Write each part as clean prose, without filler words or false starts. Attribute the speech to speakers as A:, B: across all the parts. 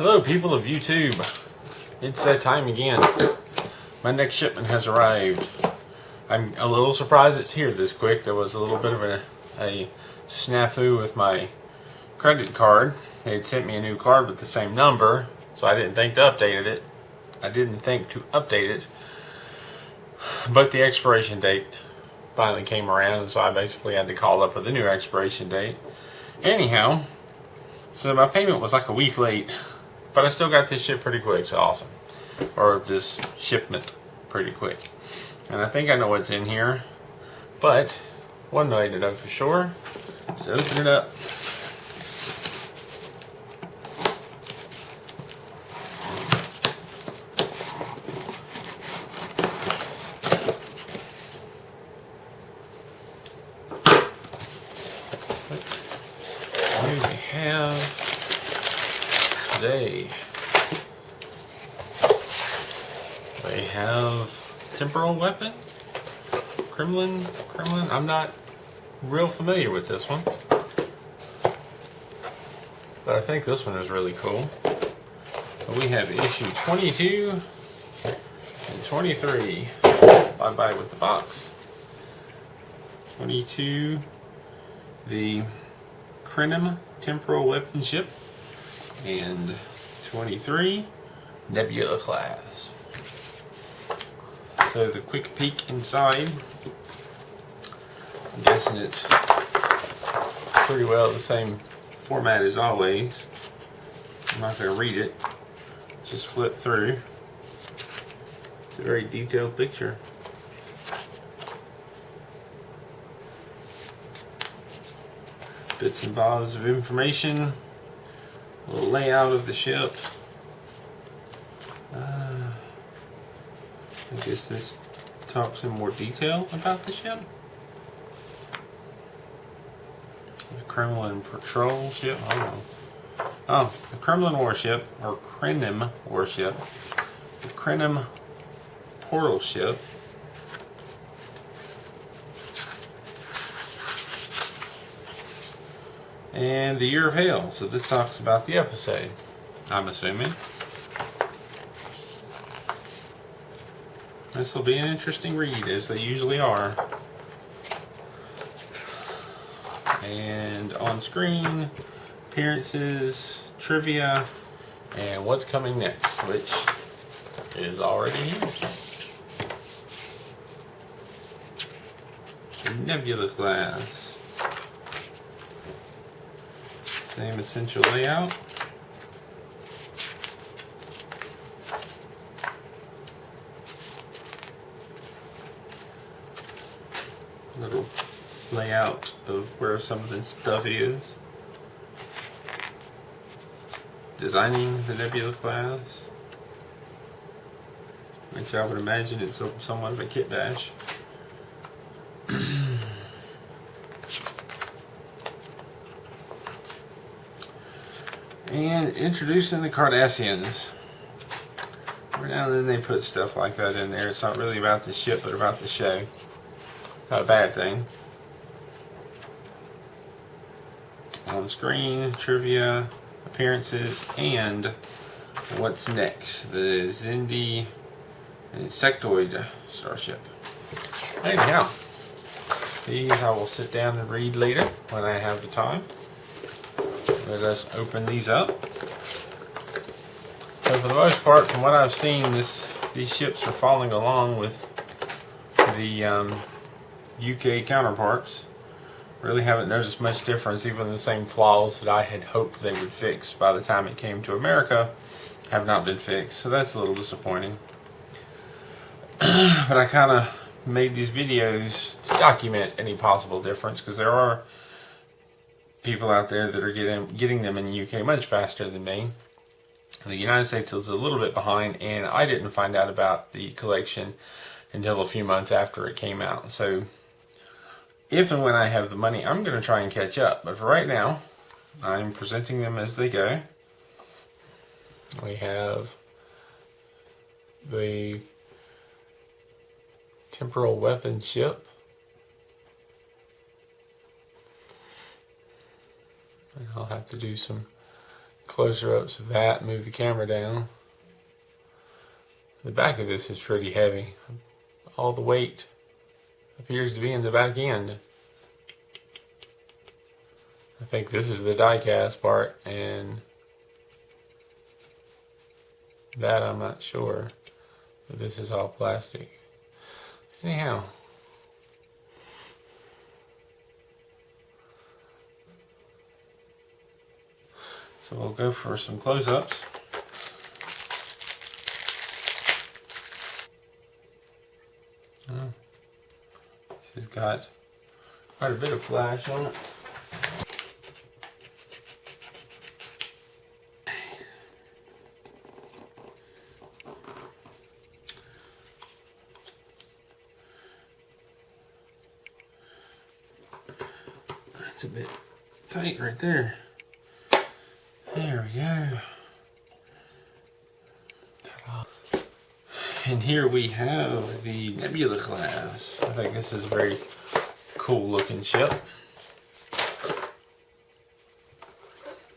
A: Hello people of YouTube, it's that time again. My next shipment has arrived. I'm a little surprised it's here this quick. There was a little bit of a snafu with my credit card. They had sent me a new card with the same number, so I didn't think to update it. But the expiration date finally came around, so I basically had to call up with a new expiration date. Anyhow, so my payment was like a week late, but I still got this ship pretty quick, so awesome. Or this shipment pretty quick. And I think I know what's in here, but one way to know for sure is to open it up. What do we have today? We have temporal weapon, Kremlin. I'm not real familiar with this one, but I think this one is really cool. But we have issue 22 and 23. Bye with the box. 22, the Krenim temporal weapon ship, and 23, Nebula Class. So the quick peek inside, I'm guessing it's pretty well the same format as always. I'm not going to read it, just flip through. It's a very detailed picture. Bits and bobs of information, a little layout of the ship. I guess this talks in more detail about the ship. The Kremlin patrol ship. I don't know. Oh, the Kremlin warship, or Krenim warship. The Krenim portal ship. And the Year of Hail. So this talks about the episode, I'm assuming. This will be an interesting read, as they usually are. And on screen, appearances, trivia, and what's coming next, which is already here. Nebula Class. Same essential layout. Little layout of where some of this stuff is. Designing the Nebula Class, which I would imagine it's somewhat of a kit bash. And introducing the Cardassians. Every now and then they put stuff like that in there. It's not really about the ship, but about the show. Not a bad thing. On screen, trivia, appearances, and what's next. The Xindi insectoid starship. Anyhow, these I will sit down and read later when I have the time. Let us open these up. So for the most part, from what I've seen, these ships are following along with the UK counterparts. Really haven't noticed much difference. Even the same flaws that I had hoped they would fix by the time it came to America have not been fixed. So that's a little disappointing. But I kind of made these videos to document any possible difference, because there are people out there that are getting them in the UK much faster than me. The United States is a little bit behind, and I didn't find out about the collection until a few months after it came out. So if and when I have the money, I'm going to try and catch up. But for right now, I'm presenting them as they go. We have the temporal weapon ship. I'll have to do some closer ups of that, move the camera down. The back of this is pretty heavy. All the weight appears to be in the back end. I think this is the die cast part, and that I'm not sure. But this is all plastic. Anyhow. So we'll go for some close-ups. This has got quite a bit of flash on it. That's a bit tight right there. There we go. And here we have the Nebula Class. I think this is a very cool looking ship.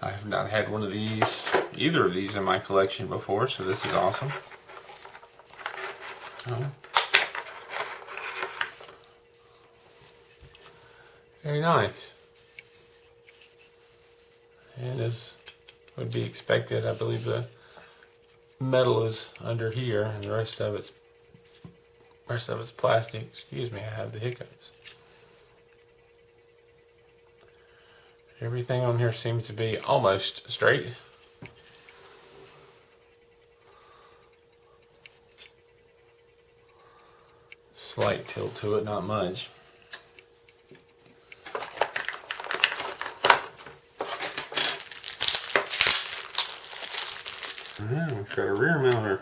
A: I have not had one of these, either of these in my collection before, so this is awesome. Oh. Very nice. And as would be expected, I believe the metal is under here, and the rest of it's plastic. Excuse me, I have the hiccups. Everything on here seems to be almost straight. Slight tilt to it, not much. Oh, we've got a rear mounter.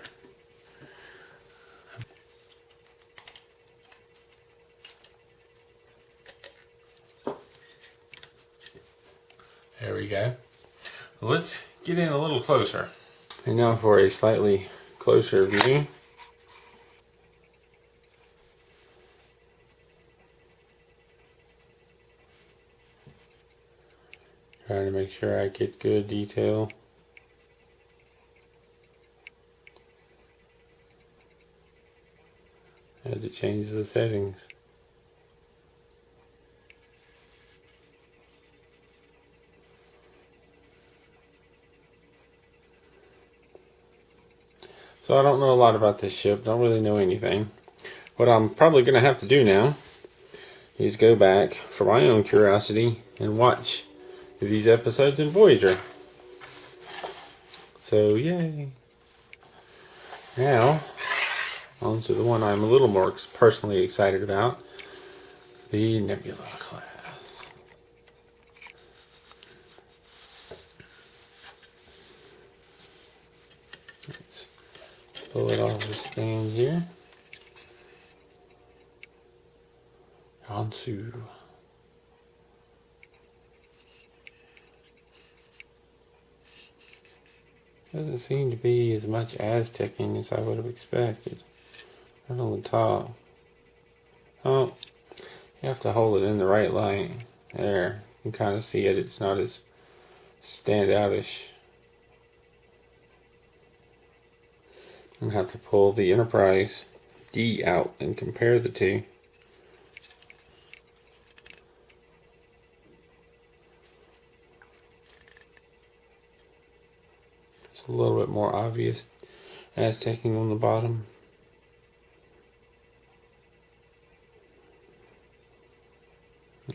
A: There we go. Let's get in a little closer. And now for a slightly closer view. Trying to make sure I get good detail. I had to change the settings. So I don't know a lot about this ship, don't really know anything. What I'm probably going to have to do now is go back for my own curiosity and watch these episodes in Voyager. So yay! Now, on to the one I'm a little more personally excited about, the Nebula Class. Let's pull it off the stand here. Hansu. Doesn't seem to be as much Aztecing as I would have expected. Right on the top. Oh, you have to hold it in the right light. There, you can kind of see it. It's not as standoutish. I'm going to have to pull the Enterprise D out and compare the two. It's a little bit more obvious Aztecing on the bottom.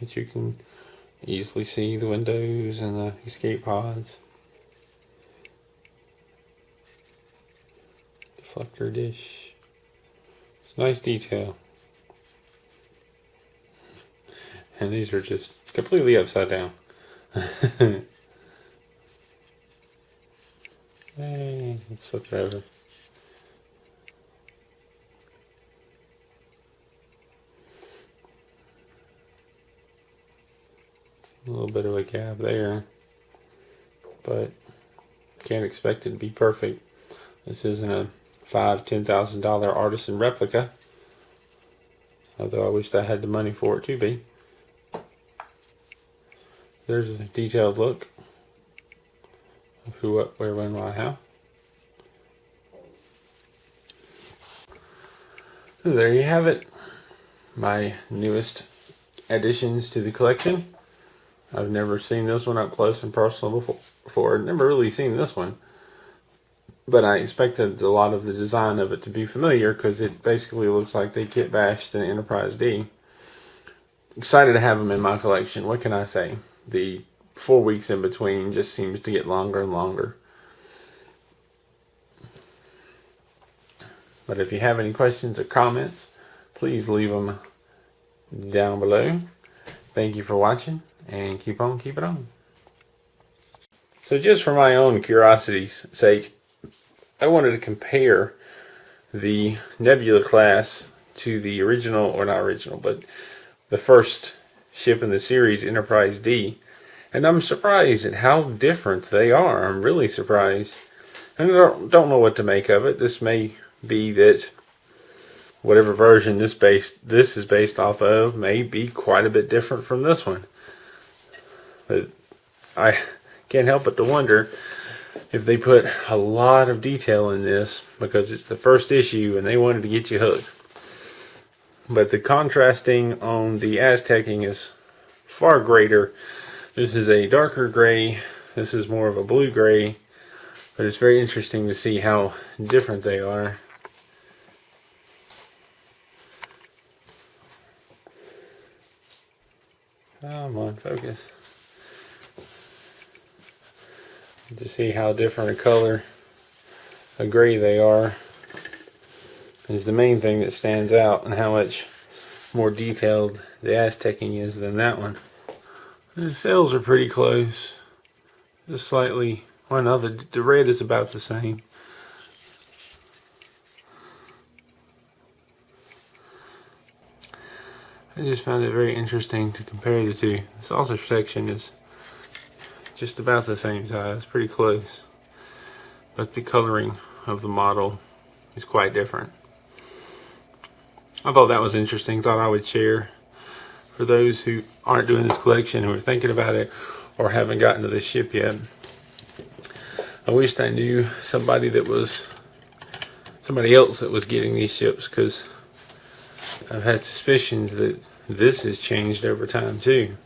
A: But you can easily see the windows and the escape pods. Deflector dish. It's nice detail. And these are just completely upside down. Hey, let's flip it over. A little bit of a gap there, but can't expect it to be perfect. This isn't a $5,000-$10,000 artisan replica, although I wished I had the money for it to be. There's a detailed look of who, what, where, when, why, how. So there you have it. My newest additions to the collection. I've never seen this one up close and personal before. I've never really seen this one. But I expected a lot of the design of it to be familiar because it basically looks like they kit bashed an Enterprise D. Excited to have them in my collection. What can I say? The 4 weeks in between just seems to get longer and longer. But if you have any questions or comments, please leave them down below. Thank you for watching, and keep on keeping on. So just for my own curiosity's sake, I wanted to compare the Nebula Class to the original, or not original, but the first ship in the series, Enterprise D. And I'm surprised at how different they are. I'm really surprised. And I don't know what to make of it. This may be that whatever version this is based off of may be quite a bit different from this one. But I can't help but to wonder if they put a lot of detail in this because it's the first issue and they wanted to get you hooked. But the contrasting on the Aztecing is far greater. This is a darker gray. This is more of a blue gray. But it's very interesting to see how different they are. Come on, focus. To see how different a color, a gray they are, is the main thing that stands out, and how much more detailed the Aztecing is than that one. The sails are pretty close, just slightly. Well, no, the red is about the same. I just found it very interesting to compare the two. The saucer section is just about the same size, pretty close. But the coloring of the model is quite different. I thought that was interesting. Thought I would share for those who aren't doing this collection, who are thinking about it, or haven't gotten to this ship yet. I wished I knew somebody else that was getting these ships, because I've had suspicions that this has changed over time too.